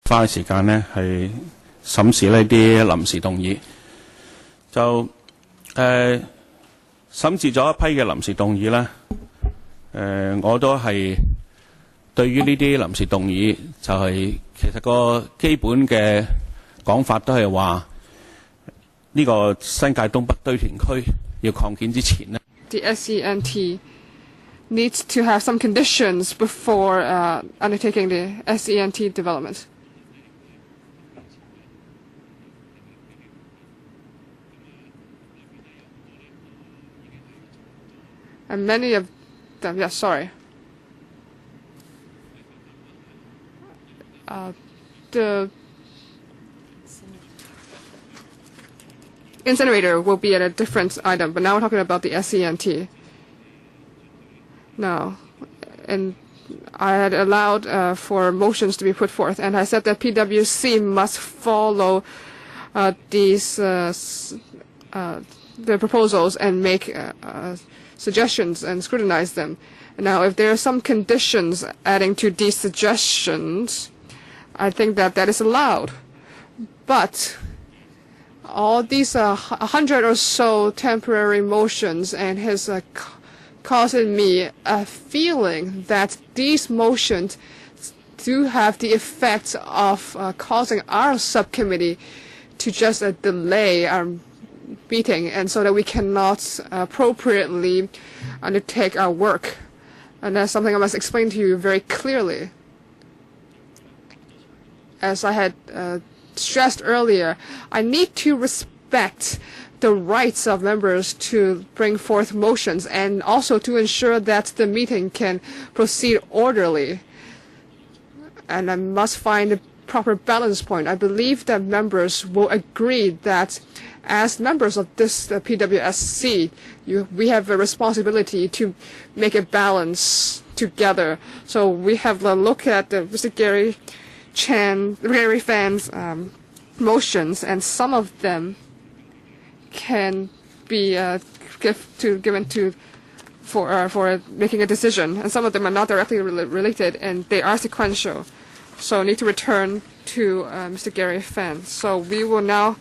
花時間呢係審視呢啲臨時動議，就審視咗一批嘅臨時動議呢，我都係對於呢啲臨時動議就係其實個基本嘅講法都係話呢個新界東北堆填區要擴建之前呢 The SENT needs to have some conditions before undertaking the SENT development. And many of them, yes, sorry. The incinerator will be at a different item, but now we're talking about the SENT. Now, and I had allowed for motions to be put forth, and I said that PWSC must follow the proposals and make suggestions and scrutinize them. Now, if there are some conditions adding to these suggestions, I think that that is allowed. But all these 100 or so temporary motions and his causing me a feeling that these motions do have the effect of causing our subcommittee to just delay our meeting, and so that we cannot appropriately undertake our work. And that's something I must explain to you very clearly. As I had stressed earlier, I need to respect the rights of members to bring forth motions and also to ensure that the meeting can proceed orderly. And I must find a proper balance point. I believe that members will agree that as members of this PWSC, we have a responsibility to make a balance together. So we have a look at Mr. Gary Fan's motions, and some of them can be given to for making a decision, and some of them are not directly related, and they are sequential. So I need to return to Mr. Gary Fan. So we will now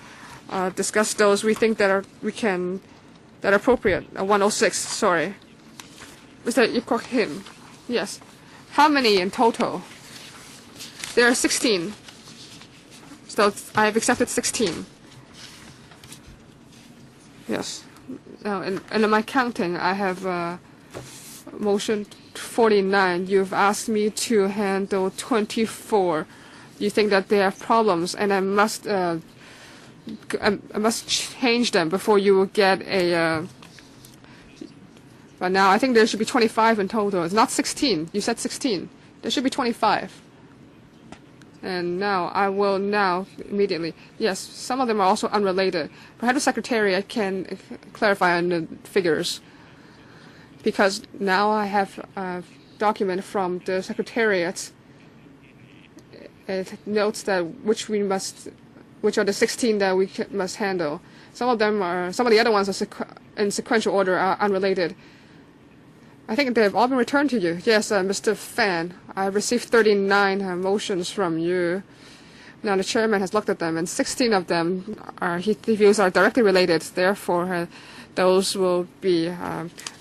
discuss those we think that are appropriate. 106, sorry. Mr. Ip Him. Yes. How many in total? There are 16. So I have accepted 16. Yes. Now, in my counting, I have motion 49. You've asked me to handle 24. You think that they have problems, and I must change them before you will get a. But now I think there should be 25 in total. It's not 16. You said 16. There should be 25. And now I will immediately. Yes, some of them are also unrelated. Perhaps the Secretariat can clarify on the figures, because now I have a document from the Secretariat. It notes that which are the 16 that we must handle. Some of the other ones are in sequential order, are unrelated. I think they've all been returned to you. Yes, Mr. Fan, I received 39 motions from you. Now the chairman has looked at them, and 16 of them he feels are directly related. Therefore, those will be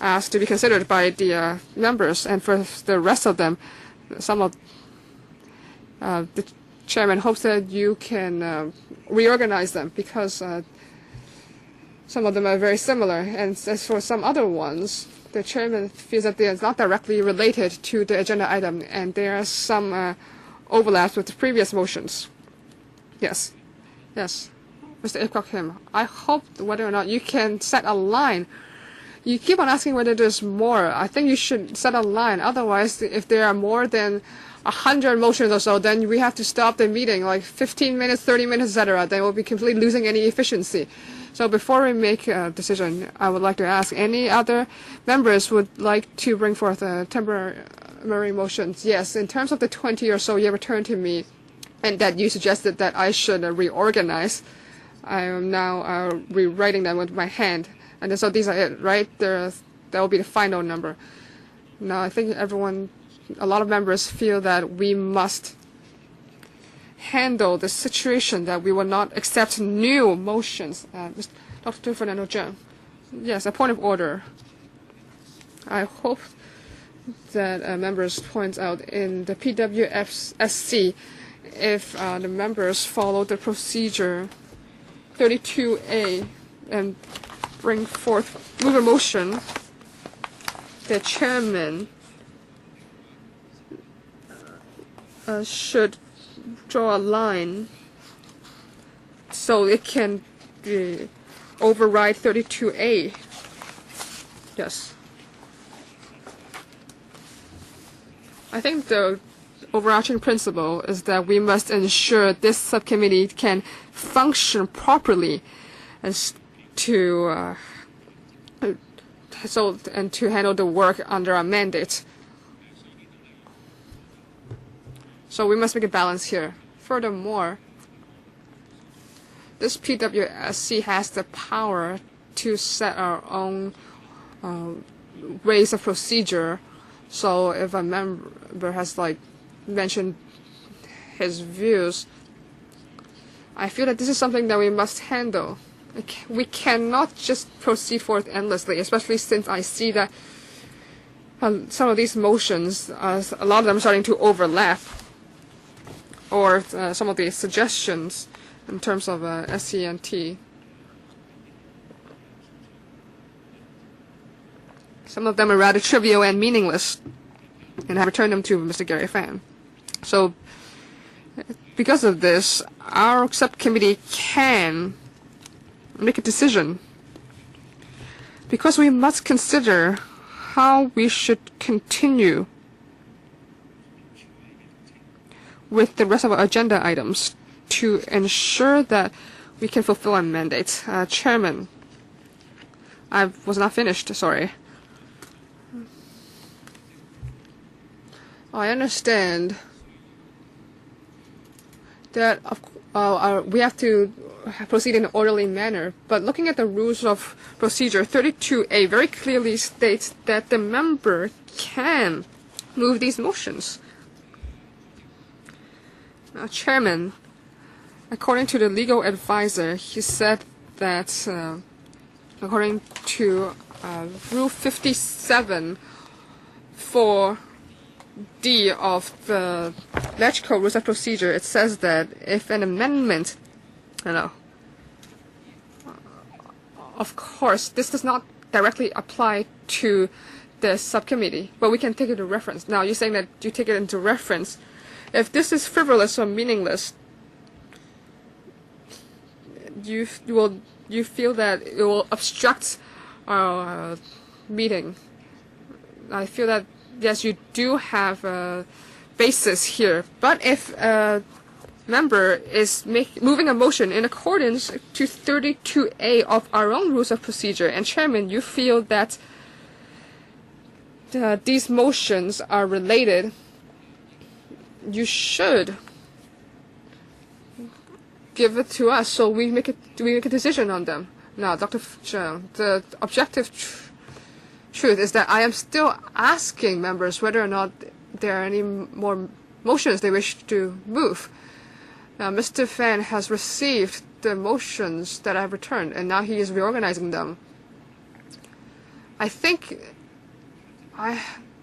asked to be considered by the members. And for the rest of them, some of the chairman hopes that you can reorganize them, because some of them are very similar. And as for some other ones, the chairman feels that they are not directly related to the agenda item, and there are some overlaps with the previous motions. Yes. Yes. Mr. Ip Kim, I hope whether or not you can set a line. You keep on asking whether there's more. I think you should set a line. Otherwise, if there are more than 100 motions or so, then we have to stop the meeting, like 15 minutes, 30 minutes, etc. Then we'll be completely losing any efficiency. So before we make a decision, I would like to ask any other members would like to bring forth temporary motions. Yes, in terms of the 20 or so you returned to me, and that you suggested that I should reorganize. I am now rewriting them with my hand. And so these are it, right? That will be the final number. Now, I think a lot of members feel that we must handle the situation that we will not accept new motions. Dr. Fernando Zheng. Yes, a point of order. I hope that members point out in the PWSC, if the members follow the procedure 32A and move a motion, the chairman should draw a line so it can override 32A. Yes. I think the overarching principle is that we must ensure this subcommittee can function properly as to to handle the work under our mandate. So we must make a balance here. Furthermore, this PWSC has the power to set our own ways of procedure. So if a member has mentioned his views, I feel that this is something that we must handle. We cannot just proceed forth endlessly, especially since I see that some of these motions, a lot of them are starting to overlap, or some of the suggestions in terms of SCNT. Some of them are rather trivial and meaningless, and I have returned them to Mr. Gary Fan. So, because of this, our subcommittee can make a decision, because we must consider how we should continue with the rest of our agenda items to ensure that we can fulfill our mandate. Chairman, I was not finished, sorry. I understand that we have to proceed in an orderly manner, but looking at the rules of procedure, 32A very clearly states that the member can move these motions. Now, Chairman, according to the legal advisor, he said that according to Rule 57 for D of the Electrical Rules of Procedure, it says that if an amendment, of course, this does not directly apply to the subcommittee, but we can take it to reference. Now, you're saying that you take it into reference. If this is frivolous or meaningless, you feel that it will obstruct our meeting. I feel that yes, you do have a basis here. But if a member is moving a motion in accordance to 32A of our own rules of procedure, and Chairman, you feel that these motions are related, you should give it to us so we make a decision on them. Now, Dr. Zheng, the objective truth is that I am still asking members whether or not there are any more motions they wish to move. Now, Mr. Fan has received the motions that I've returned, and now he is reorganizing them. I think,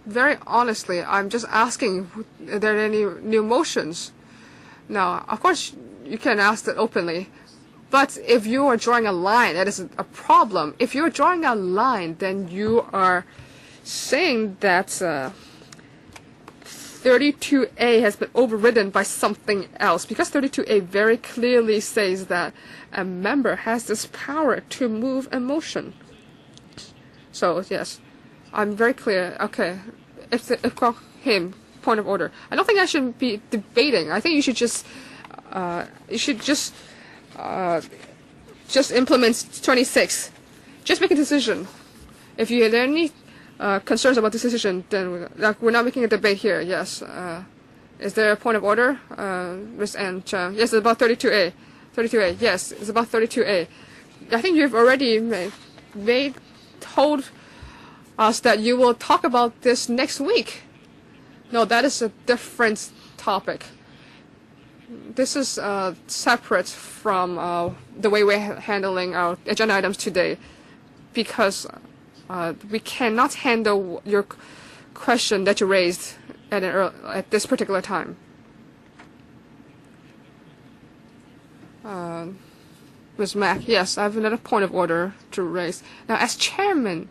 very honestly, I'm just asking, are there any new motions? Now, of course, you can ask that openly. But if you are drawing a line, that is a problem. If you're drawing a line, then you are saying that 32A has been overridden by something else, because 32A very clearly says that a member has this power to move a motion. So, yes, I'm very clear. Okay, if him, point of order. I don't think I should be debating. I think you should just implement 26. Just make a decision. If you had any concerns about this decision, then we're not making a debate here. Yes. Is there a point of order, Ms. Ann Chang? Yes, it's about 32A. 32A. Yes, it's about 32A. I think you've already told us that you will talk about this next week. No, that is a different topic. This is separate from the way we're handling our agenda items today, because we cannot handle your question that you raised at this particular time. Ms. Mack, yes, I have another point of order to raise. Now, as chairman,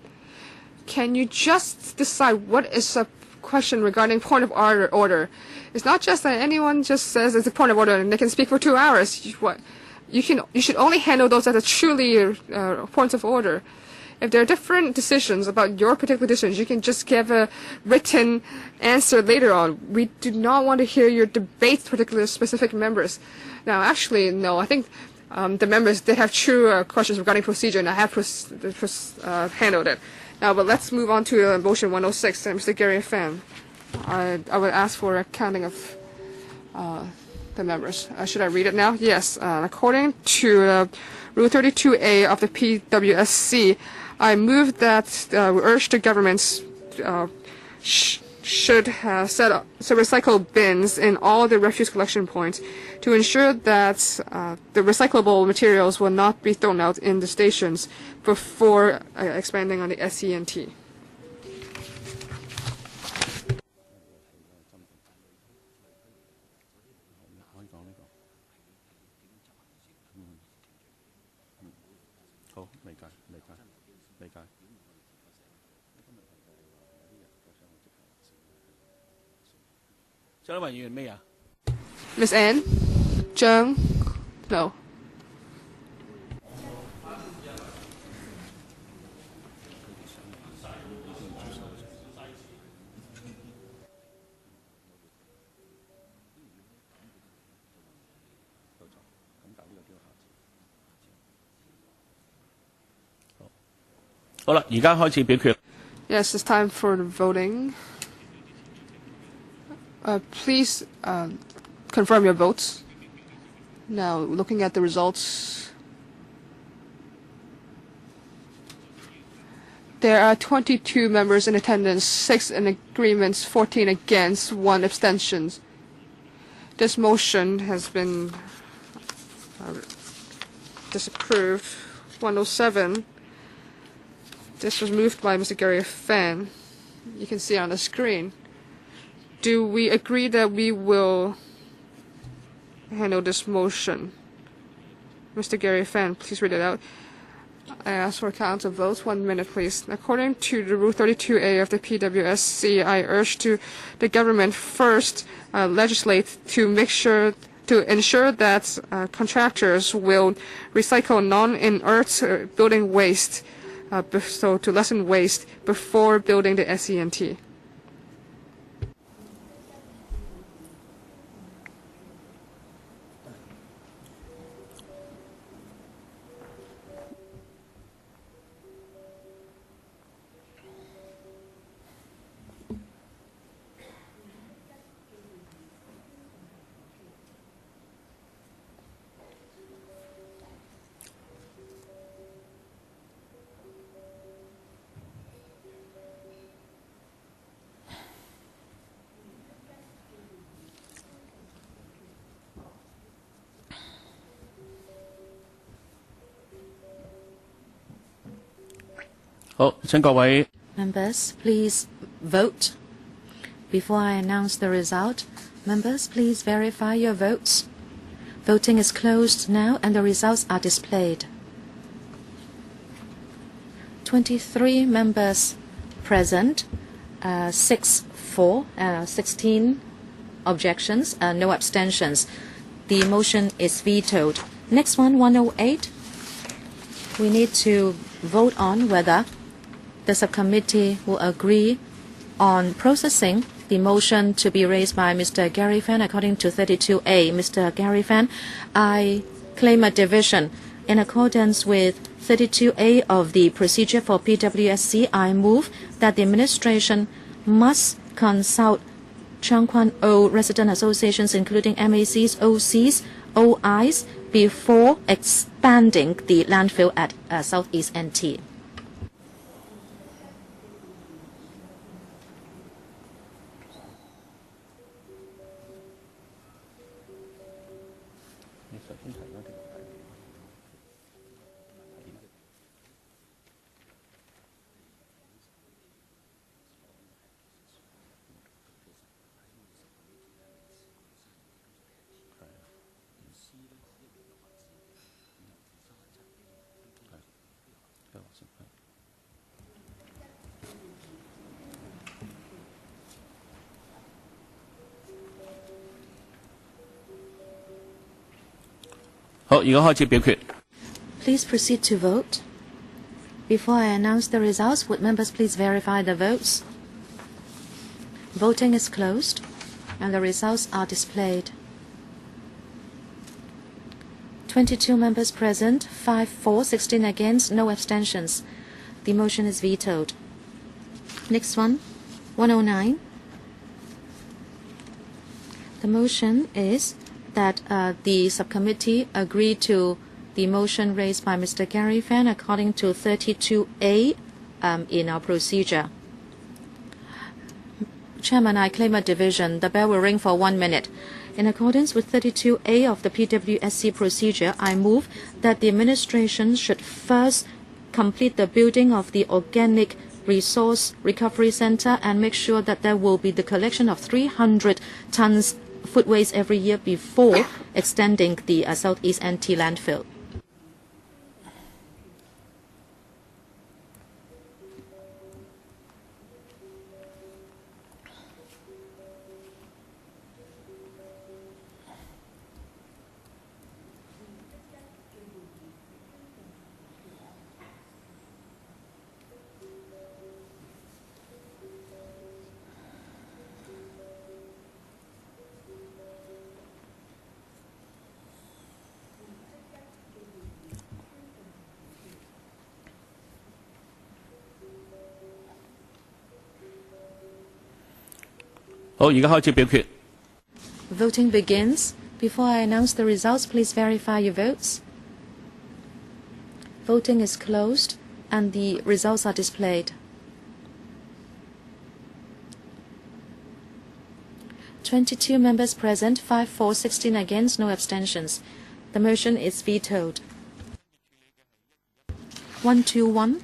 can you just decide what is a question regarding point of order? It's not just that anyone just says it's a point of order and they can speak for 2 hours. You should only handle those that are truly points of order. If there are different decisions about your particular decisions, you can just give a written answer later on. We do not want to hear your debate particular specific members. Now, actually, no, I think the members did have true questions regarding procedure, and I have handled it. Now, but let's move on to motion 106, Mr. Gary Fan. I would ask for a counting of the members. Should I read it now? Yes. According to Rule 32A of the PWSC, I move that we urge the governments should have set up recycle bins in all the refuse collection points to ensure that the recyclable materials will not be thrown out in the stations before expanding on the SENT. Miss Anne? Zhang? No. Yes, it's time for the voting. Please confirm your votes. Now, looking at the results, there are 22 members in attendance, 6 in agreements, 14 against, 1 abstention. This motion has been disapproved. 107. This was moved by Mr. Gary Fan. You can see on the screen. Do we agree that we will handle this motion? Mr. Gary Fan, please read it out. I ask for a count of votes. 1 minute, please. According to the Rule 32A of the PWSC, I urge the government first legislate to ensure that contractors will recycle non-inert building waste, so to lessen waste before building the SENT. Members, please vote. Before I announce the result, members, please verify your votes. Voting is closed now and the results are displayed. 23 members present, 6 for, 16 objections, no abstentions. The motion is vetoed. Next one, 108. We need to vote on whether the subcommittee will agree on processing the motion to be raised by Mr. Gary Fan according to 32A. Mr. Gary Fan, I claim a division. In accordance with 32A of the procedure for PWSC, I move that the administration must consult Chung Kwan O resident associations, including MACs, OCs, OIs, before expanding the landfill at Southeast NT. 好，而家開始表決。 Please proceed to vote. Before I announce the results, would members please verify the votes? Voting is closed, and the results are displayed. 22 members present, 5 for, 16 against, no abstentions. The motion is vetoed. Next one, 109. The motion is that the subcommittee agreed to the motion raised by Mr. Gary Fan according to 32A in our procedure. Chairman, I claim a division. The bell will ring for 1 minute. In accordance with 32A of the PWSC procedure, I move that the administration should first complete the building of the Organic Resource Recovery Center and make sure that there will be the collection of 300 tons food waste every year before extending the Southeast NT landfill.好，而家開始表決。 Voting begins. Before I announce the results, please verify your votes. Voting is closed, and the results are displayed. 22 members present, 5 for, 16 against, no abstentions. The motion is vetoed. 121.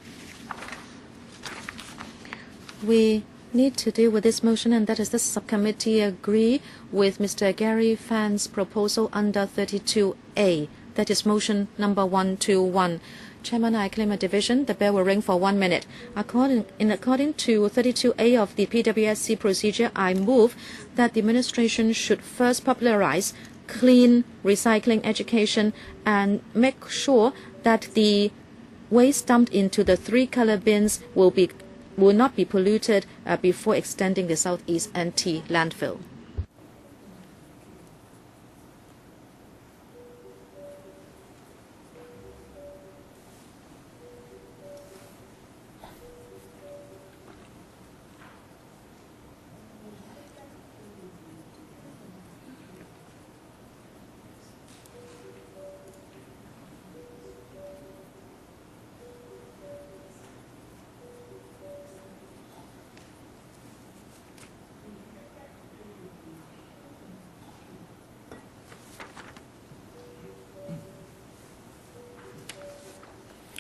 We need to deal with this motion, and that is the subcommittee agree with Mr. Gary Fan's proposal under 32A. That is motion number 121. Chairman, I claim a division. The bell will ring for 1 minute. According to 32A of the PWSC procedure, I move that the administration should first popularize clean recycling education and make sure that the waste dumped into the 3 color bins will not be polluted before extending the Southeast NT landfill.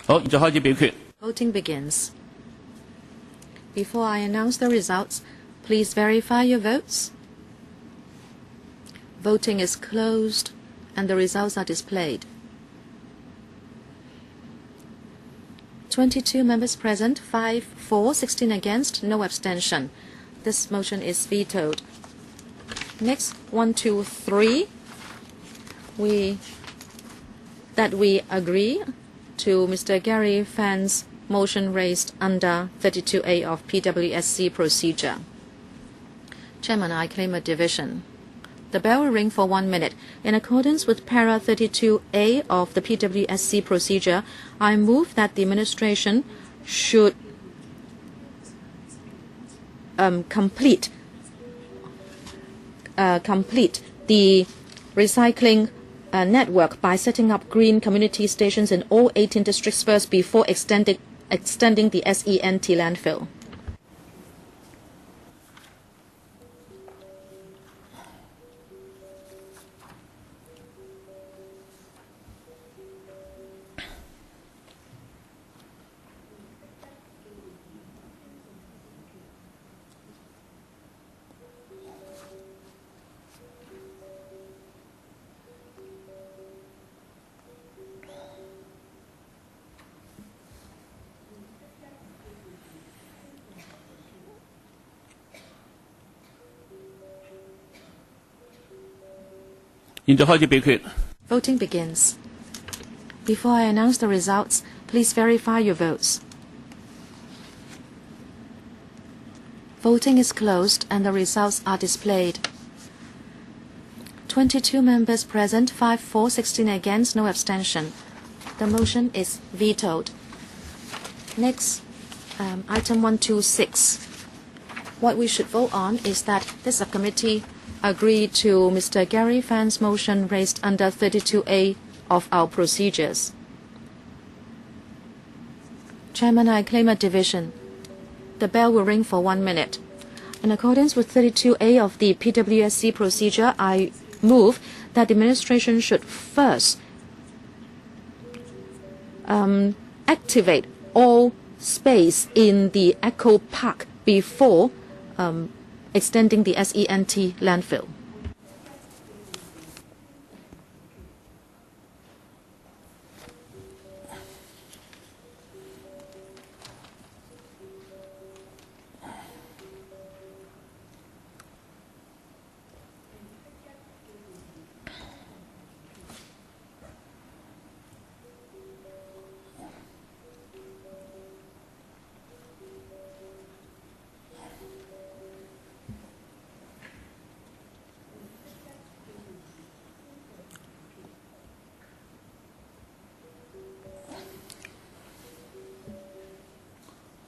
好，現在開始表決。 Voting begins. Before I announce the results, please verify your votes. Voting is closed, and the results are displayed. 22 members present, 5 for, 16 against, no abstention. This motion is vetoed. Next, 123. We agree to Mr. Gary Fan's motion raised under 32A of PWSC procedure. Chairman, I claim a division. The bell will ring for 1 minute. In accordance with para 32A of the PWSC procedure, I move that the administration should complete the recycling network by setting up green community stations in all 18 districts first before extending the SENT landfill. 現在開始表決。 Voting begins. Before I announce the results, please verify your votes. Voting is closed and the results are displayed. 22 members present, 5 for, 16 against, no abstention. The motion is vetoed. Next, item 126. What we should vote on is that the subcommittee agree to Mr. Gary Fan's motion raised under 32A of our procedures. Chairman, I claim a division. The bell will ring for 1 minute. In accordance with 32A of the PWSC procedure, I move that the administration should first activate all space in the Echo Park before extending the SENT landfill.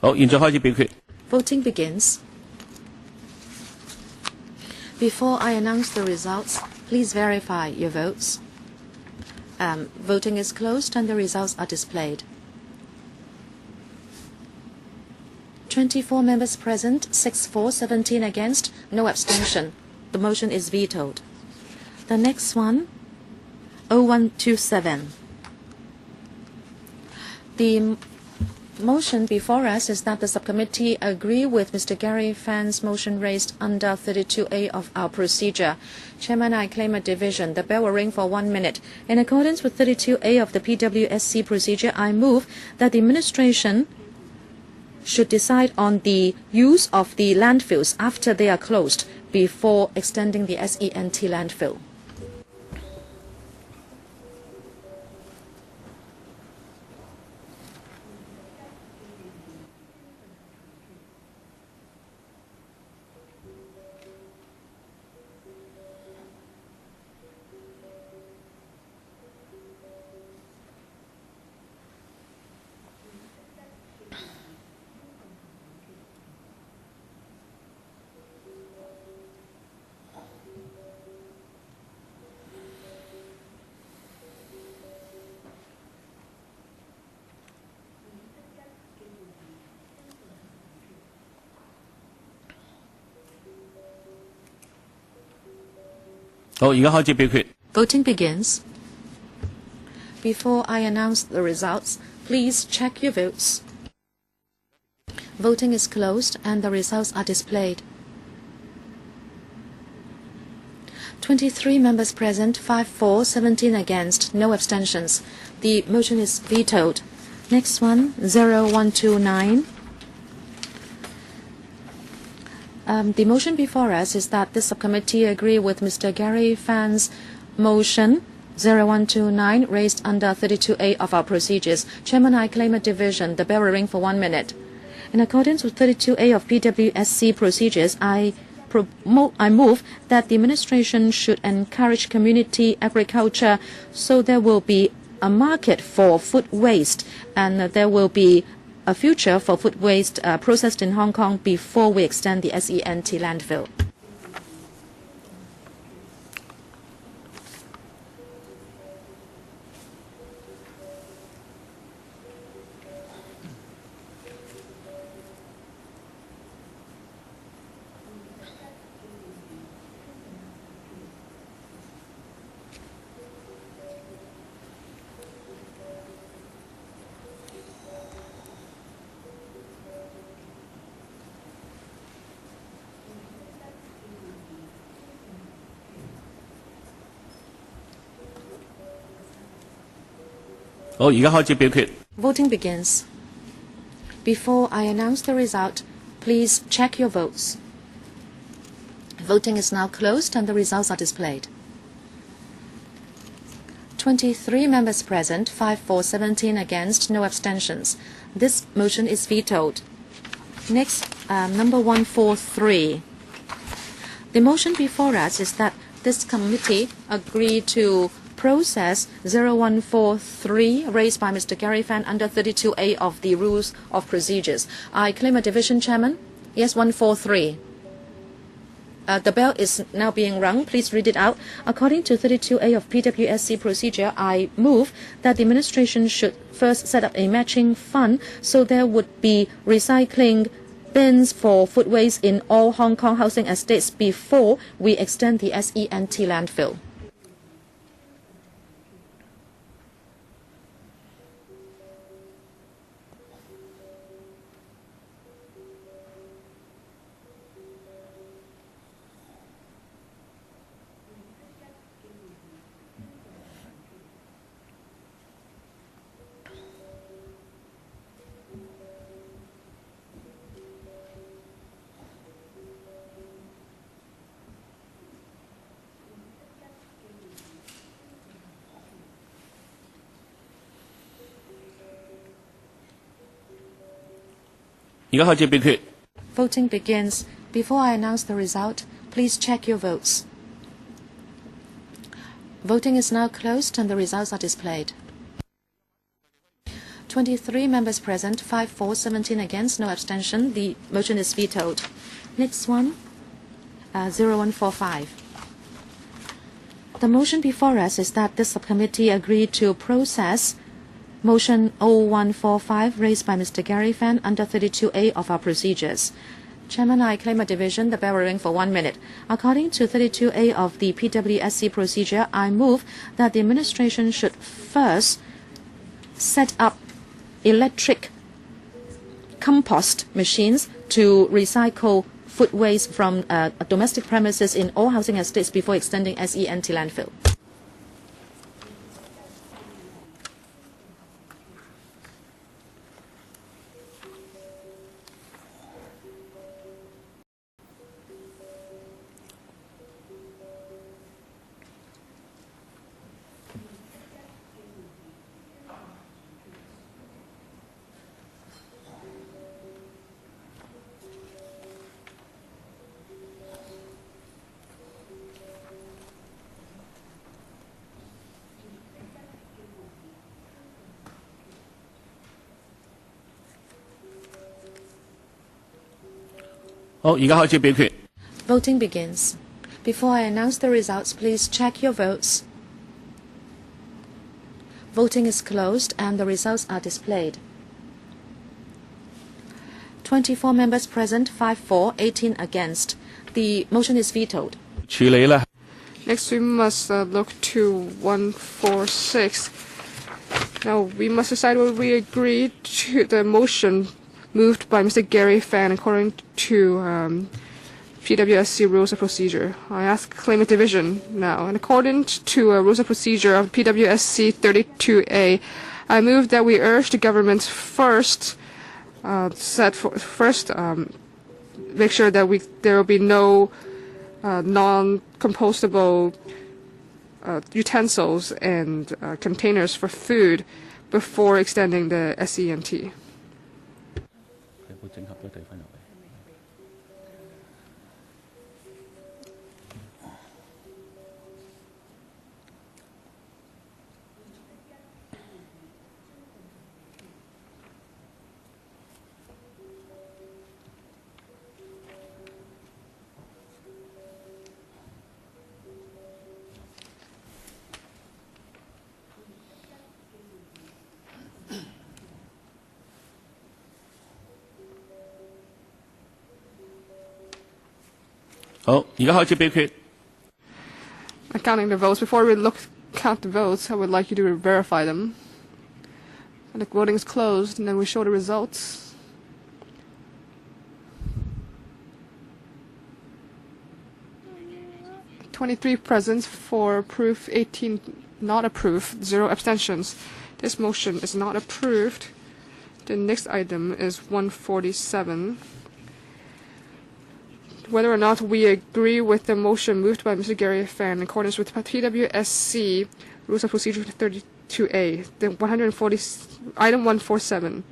好，現在開始表決。 Voting begins. Before I announce the results, please verify your votes. Voting is closed and the results are displayed. 24 members present, 6 for, 17 against, no abstention. The motion is vetoed. The next one, 0127. The motion before us is that the subcommittee agree with Mr. Gary Fan's motion raised under 32A of our procedure. Chairman, I claim a division. The bell will ring for 1 minute. In accordance with 32A of the PWSC procedure, I move that the administration should decide on the use of the landfills after they are closed before extending the SENT landfill.好，而家開始表決。 Voting begins. Before I announce the results, please check your votes. Voting is closed and the results are displayed. 23 members present, 5 for, 17 against, no abstentions. The motion is vetoed. Next one, 0129. The motion before us is that the subcommittee agree with Mr. Gary Fan's motion 0129 raised under 32A of our procedures. Chairman, I claim a division. The bell will ring for 1 minute. In accordance with 32A of PWSC procedures, I move that the administration should encourage community agriculture so there will be a market for food waste and there will be a future for food waste processed in Hong Kong before we extend the SENT landfill.好，而家開始表決。 Voting begins. Before I announce the result, please check your votes. Voting is now closed and the results are displayed. 23 members present, 5 for, 17 against, no abstentions. This motion is vetoed. Next, number 143. The motion before us is that this committee agree to process 0143 raised by Mr. Gary Fan under 32A of the Rules of Procedures. I claim a division, Chairman. Yes, 143. The bell is now being rung. Please read it out. According to 32A of PWSC procedure, I move that the administration should first set up a matching fund so there would be recycling bins for food waste in all Hong Kong housing estates before we extend the SENT landfill. Voting begins. Before I announce the result, please check your votes. Voting is now closed and the results are displayed. 23 members present, 5 for, 17 against, no abstention. The motion is vetoed. Next one, 0145. The motion before us is that the subcommittee agreed to process Motion 0145 raised by Mr. Gary Fan under 32A of our procedures. Chairman, I claim a division. The bell will ring for 1 minute. According to 32A of the PWSC procedure, I move that the administration should first set up electric compost machines to recycle food waste from domestic premises in all housing estates before extending SENT landfill. Voting begins. Before I announce the results, please check your votes. Voting is closed and the results are displayed. 24 members present, 5 for, 18 against. The motion is vetoed. Next, we must look to 146. Now, we must decide whether we agree to the motion moved by Mr. Gary Fan according to PWSC Rules of Procedure. I ask claimant division now. And according to Rules of Procedure of PWSC 32A, I move that we urge the government first make sure that there will be no non-compostable utensils and containers for food before extending the SENT. Counting the votes. Before we count the votes, I would like you to verify them. And the voting is closed, and then we show the results. (23 present, 4 approved, 18 not approved, 0 abstentions. This motion is not approved. The next item is 147. Whether or not we agree with the motion moved by Mr. Gary Fan in accordance with PWSC Rules of Procedure 32A, the 140, item 147.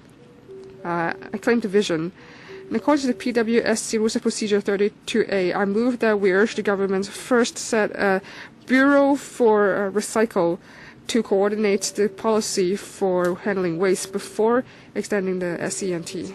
I claim division. In accordance with the PWSC Rules of Procedure 32A, I move that we urge the government first set a Bureau for Recycle to coordinate the policy for handling waste before extending the SENT.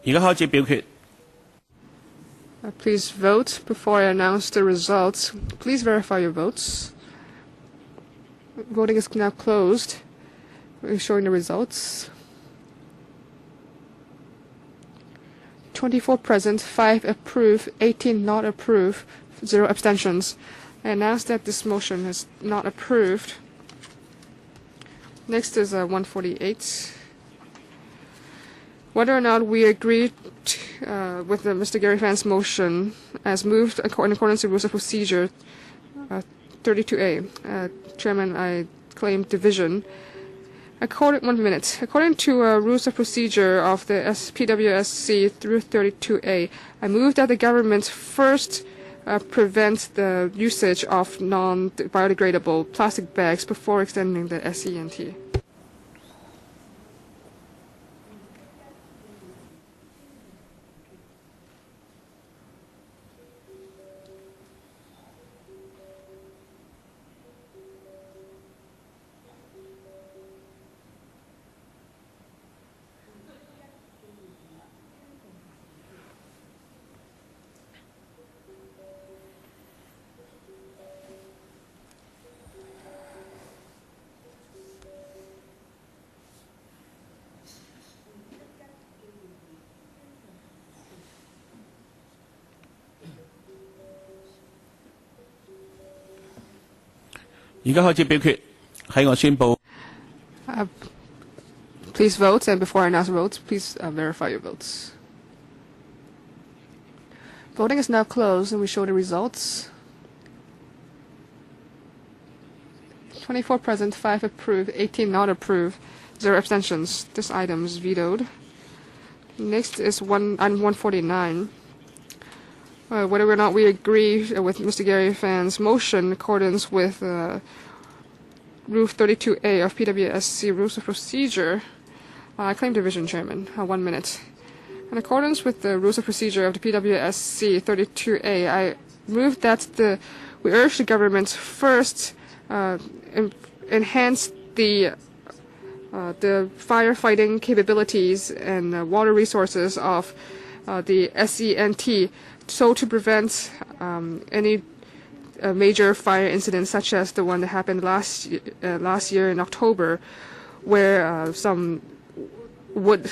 而家開始表決。 Please vote before I announce the results. Please verify your votes. Voting is now closed. We're showing the results. 24 present, 5 approve, 18 not approve, 0 abstentions. I announce that this motion is not approved. Next is 148. Whether or not we agree with Mr. Gary Fan's motion as moved in accordance with Rules of Procedure 32A. Chairman, I claim division. According to Rules of Procedure of the PWSC through 32A, I move that the government first prevent the usage of non-biodegradable plastic bags before extending the SENT.而家開始表決，喺我宣佈。 Please vote, and before I announce the votes, please verify your votes. Voting is now closed, and we show the results. 24 present, 5 approve, 18 not approve, 0 abstentions. This item is vetoed. Next is item 149. Whether or not we agree with Mr. Gary Fan's motion in accordance with Rule 32A of PWSC Rules of Procedure. I claim division, Chairman. 1 minute. In accordance with the Rules of Procedure of the PWSC 32A, I move that we urge the government first enhance the firefighting capabilities and water resources of the SENT, so to prevent any major fire incidents such as the one that happened last year in October, where some wood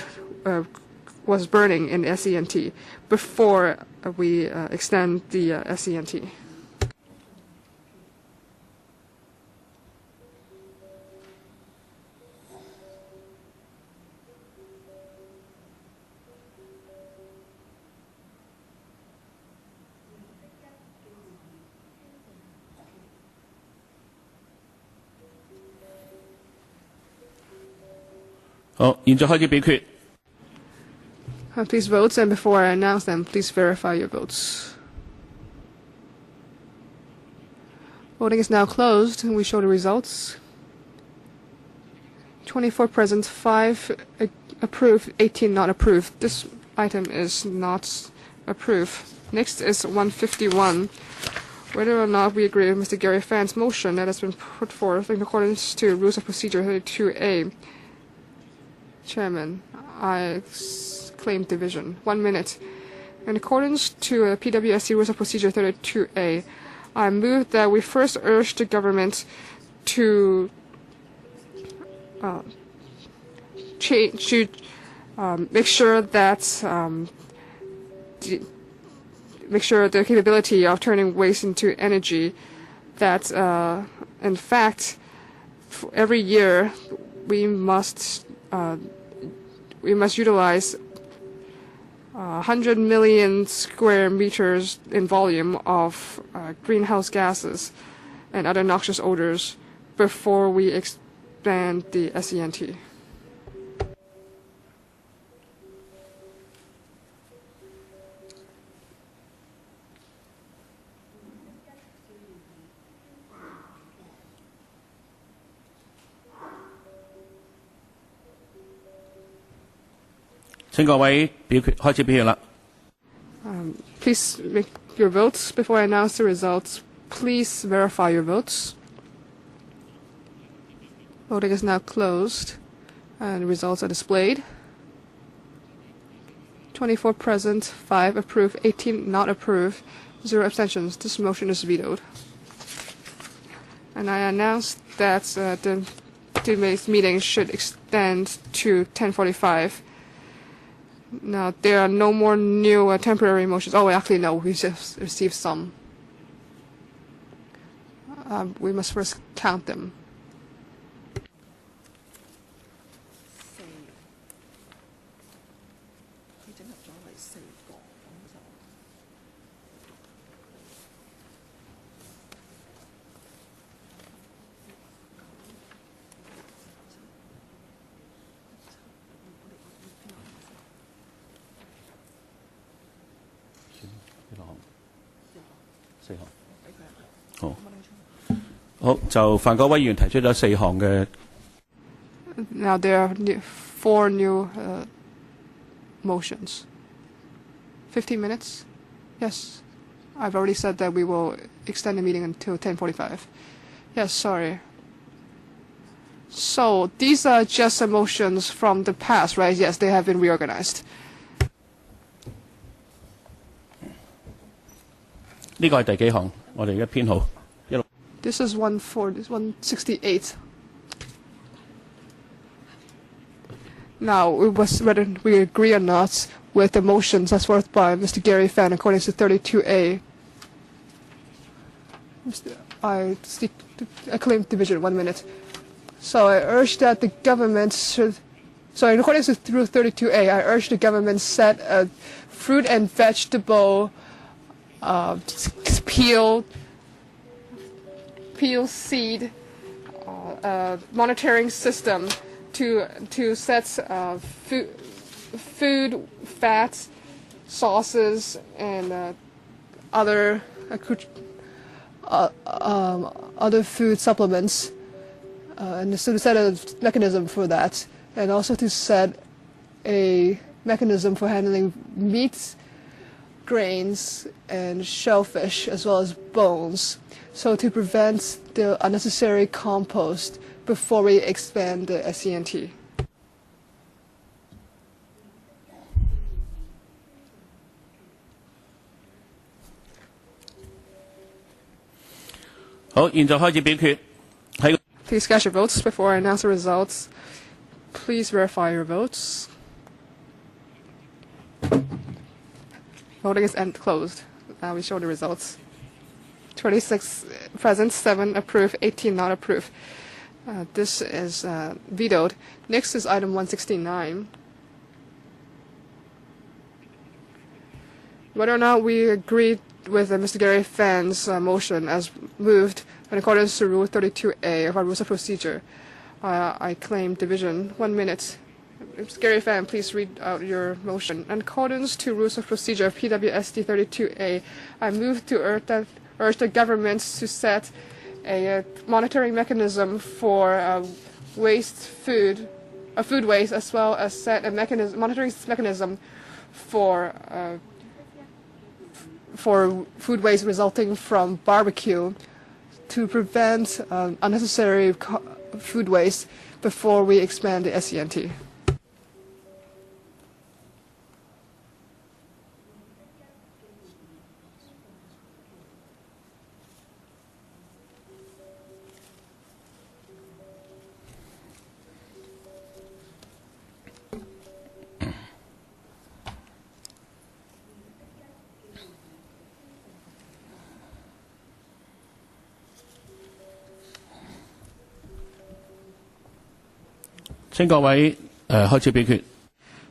was burning in SENT before we extend the SENT.好，現在開始表決。 Please vote, and before I announce them, please verify your votes. Voting is now closed, and we show the results. 24 present, 5 approved, 18 not approved. This item is not approved. Next is 151. Whether or not we agree with Mr. Gary Fan's motion that has been put forth in accordance to Rules of Procedure 32A. Chairman, I claim division. 1 minute. In accordance to PWSC Rules of Procedure 32A, I move that we first urge the government to make sure that make sure the capability of turning waste into energy. That in fact, every year we must utilize 100 million square meters in volume of greenhouse gases and other noxious odors before we expand the SENT.請各位開始表決啦。Please make your votes. Before I announce the results, please verify your votes. Voting is now closed, and the results are displayed. 24 present, 5 approve, 18 not approve, 0 abstentions. This motion is vetoed. And I announce that today's meeting should extend to 10:45. Now, there are no more new temporary motions. Oh, actually, no, we just received some. We must first count them. Now there are 4 new motions. 15 minutes? Yes. I've already said that we will extend the meeting until 10:45. Yes, sorry. So these are just motions from the past, right? Yes, they have been reorganized. 呢個係第幾項？我哋而家編號一路。This is 168. Now, whether we agree or not with the motions as forth by Mr. Gary Fan according to 32A. I claim division, 1 minute. So I urge that the government should, so in accordance with 32A, I urge the government set a fruit and vegetable peel seed monitoring system to set food, fats, sauces, and other food supplements, and so to set a mechanism for that, and also to set a mechanism for handling meat, grains, and shellfish, as well as bones, so to prevent the unnecessary compost before we expand the SENT. Please cast your votes before I announce the results. Please verify your votes. Voting is closed. Now we show the results. 26 present, 7 approve, 18 not approve. This is vetoed. Next is item 169. Whether or not we agree with Mr. Gary Fan's motion as moved in accordance to Rule 32A of our Rules of Procedure, I claim division. 1 minute. Mr. Gary Fan, please read out your motion. In accordance to Rules of Procedure PWSC 32A, I move to urge the government to set a monitoring mechanism for food waste, as well as set a monitoring mechanism for food waste resulting from barbecue to prevent unnecessary food waste before we expand the SENT. 請各位開始表決。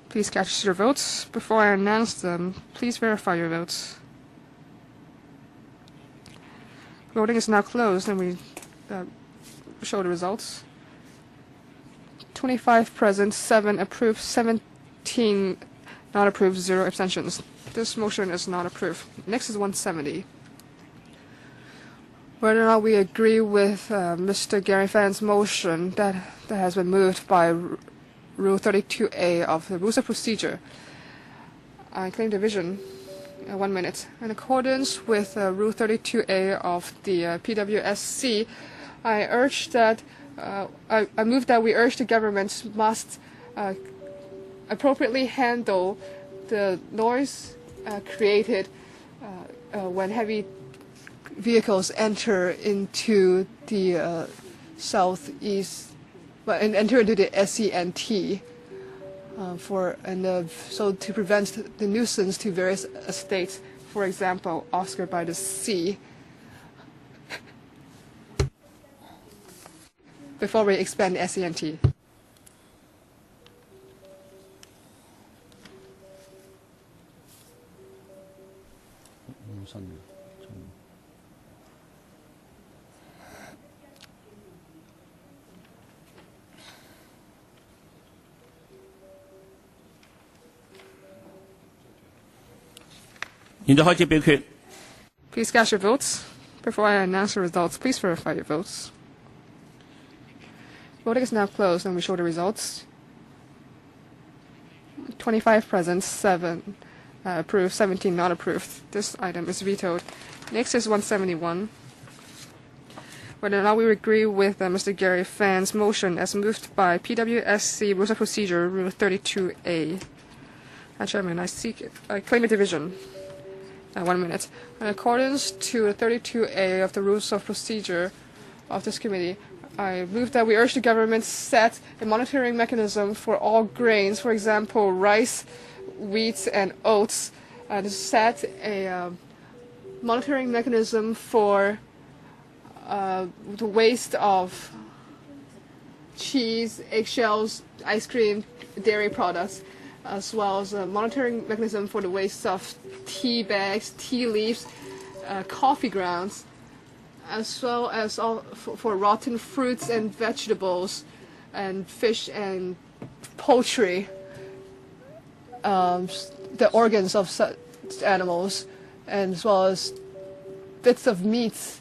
Please cast your votes. Before I announce them, please verify your votes. Voting is now closed, and we show the results. 25 present, 7 approved, 17 not approved, 0 abstentions. This motion is not approved. Next is 170. Whether or not we agree with Mr. Gary Fan's motion that has been moved by Rule 32A of the Rules of Procedure. I claim division. 1 minute. In accordance with Rule 32A of the PWSC, I urge that I move that we urge the government must appropriately handle the noise created when heavy vehicles enter into the southeast, enter into the SENT. So to prevent the nuisance to various estates, for example, Oscar by the Sea, before we expand the SENT. Please cast your votes. Before I announce the results, please verify your votes. Voting is now closed, and we show the results. 25 present, 7 approved, 17 not approved. This item is vetoed. Next is 171. Whether or not we agree with Mr. Gary Fan's motion as moved by PWSC Rules of Procedure, Rule 32A. Chairman, I claim a division. 1 minute. In accordance to 32A of the Rules of Procedure of this committee, I move that we urge the government set a monitoring mechanism for all grains, for example, rice, wheat, and oats, and set a monitoring mechanism for the waste of cheese, eggshells, ice cream, dairy products, as well as a monitoring mechanism for the waste of tea bags, tea leaves, coffee grounds, as well as for rotten fruits and vegetables, and fish and poultry, the organs of such animals, and as well as bits of meat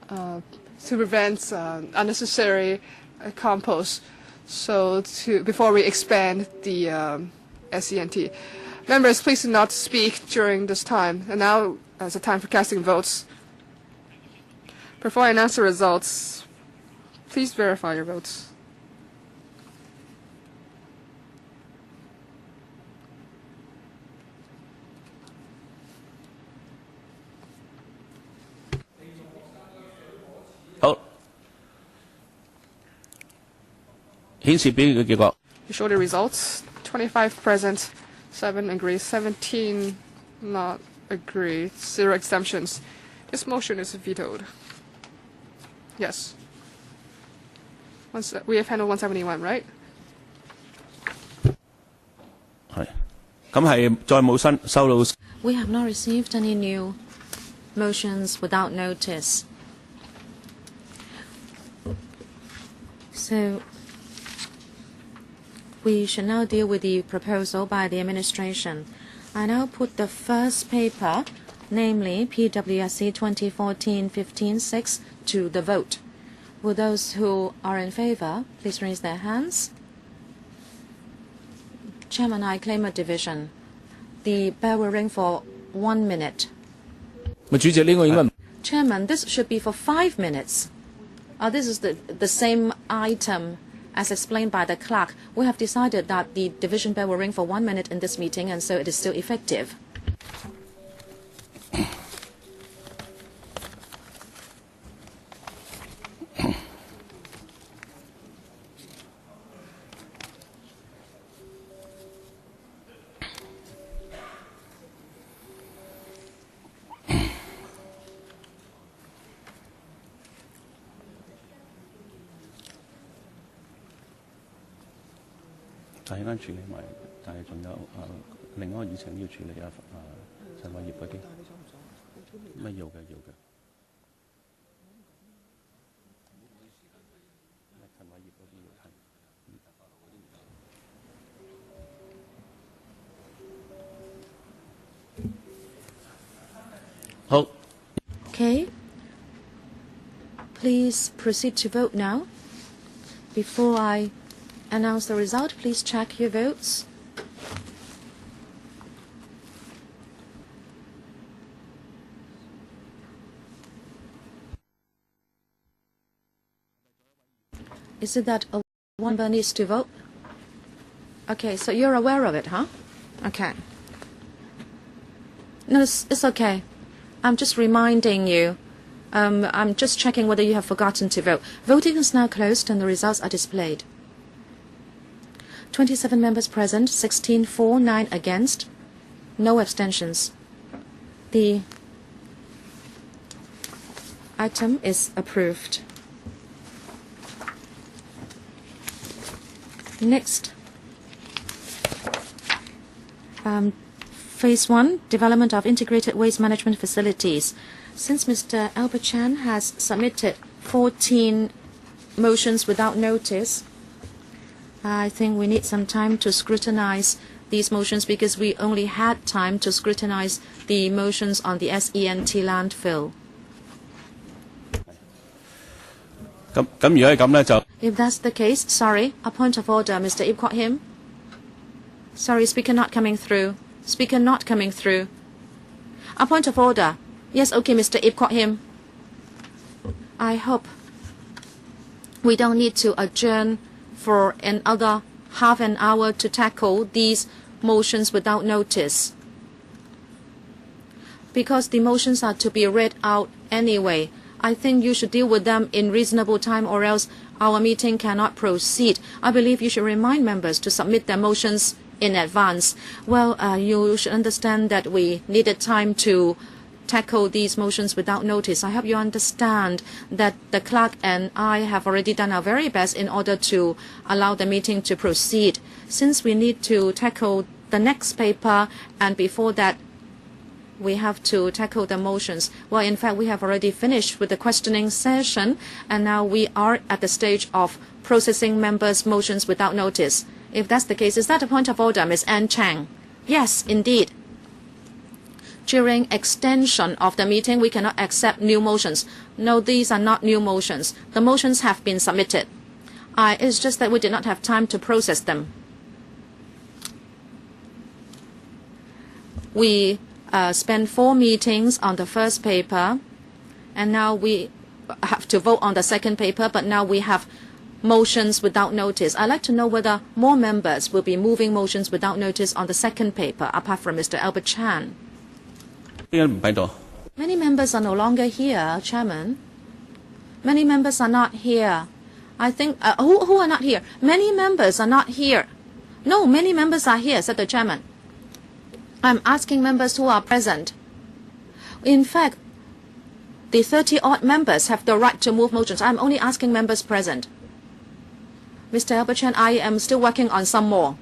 to prevent unnecessary compost. So before we expand the SENT. Members, please do not speak during this time. And now is the time for casting votes. Before I announce the results, please verify your votes. You show the results. 25 present, 7 agree, 17 not agree, 0 exemptions. This motion is vetoed. Yes. We have handled 171, right? We have not received any new motions without notice. So we should now deal with the proposal by the administration. I now put the first paper, namely PWSC 2014-15-6, to the vote. Will those who are in favor please raise their hands? Chairman, I claim a division. The bell will ring for 1 minute. Chairman, this should be for 5 minutes. This is the same item as explained by the clerk. We have decided that the division bell will ring for 1 minute in this meeting, and so it is still effective. 就係啱處理埋，但係仲有另外一個議程要處理陳偉業嗰啲。乜要嘅要嘅。陳偉業嗰啲要睇。好。Okay. Please proceed to vote now. Before I announce the result, please check your votes. Is it that one member needs to vote? Okay, so you're aware of it, huh? Okay. No, it's okay. I'm just reminding you. I'm just checking whether you have forgotten to vote. Voting is now closed and the results are displayed. 27 members present, 16 for, 9 against, no abstentions. The item is approved. Next, Phase 1, Development of Integrated Waste Management Facilities. Since Mr. Albert Chan has submitted 14 motions without notice, I think we need some time to scrutinize these motions because we only had time to scrutinize the motions on the SENT landfill. If that's the case, sorry, a point of order, Mr. Ip Kwok Him. Sorry, speaker not coming through. Speaker not coming through. A point of order. Yes, okay, Mr. Ip Kwok Him. I hope we don't need to adjourn for another half an hour to tackle these motions without notice. Because the motions are to be read out anyway. I think you should deal with them in reasonable time or else our meeting cannot proceed. I believe you should remind members to submit their motions in advance. Well, you should understand that we needed time to tackle these motions without notice. I hope you understand that the clerk and I have already done our very best in order to allow the meeting to proceed. Since we need to tackle the next paper and before that we have to tackle the motions. Well, in fact, we have already finished with the questioning session and now we are at the stage of processing members' motions without notice. If that's the case, is that a point of order, Ms. Anne Chang? Yes, indeed. During extension of the meeting, we cannot accept new motions. No, these are not new motions. The motions have been submitted. It's just that we did not have time to process them. We spent 4 meetings on the first paper, and now we have to vote on the second paper, but now we have motions without notice. I'd like to know whether more members will be moving motions without notice on the second paper, apart from Mr. Albert Chan. Many members are no longer here, Chairman. Many members are not here. I think, who are not here? Many members are not here. No, many members are here, said the Chairman. I'm asking members who are present. In fact, the 30-odd members have the right to move motions. I'm only asking members present. Mr. Albert Chan, I am still working on some more.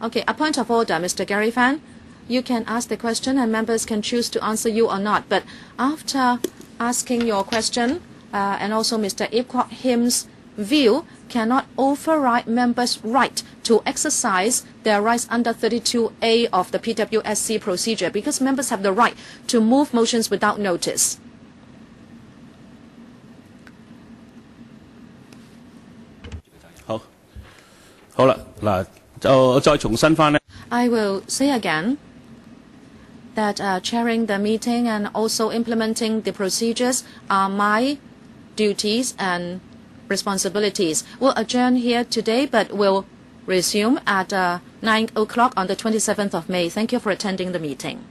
Okay, a point of order, Mr. Gary Fan. You can ask the question and members can choose to answer you or not. But after asking your question and also Mr. Ip Kwok Him's view, cannot override members' right to exercise their rights under 32A of the PWSC procedure because members have the right to move motions without notice. I will say again that chairing the meeting and also implementing the procedures are my duties and responsibilities. We'll adjourn here today, but we'll resume at 9 o'clock on the 27th of May. Thank you for attending the meeting.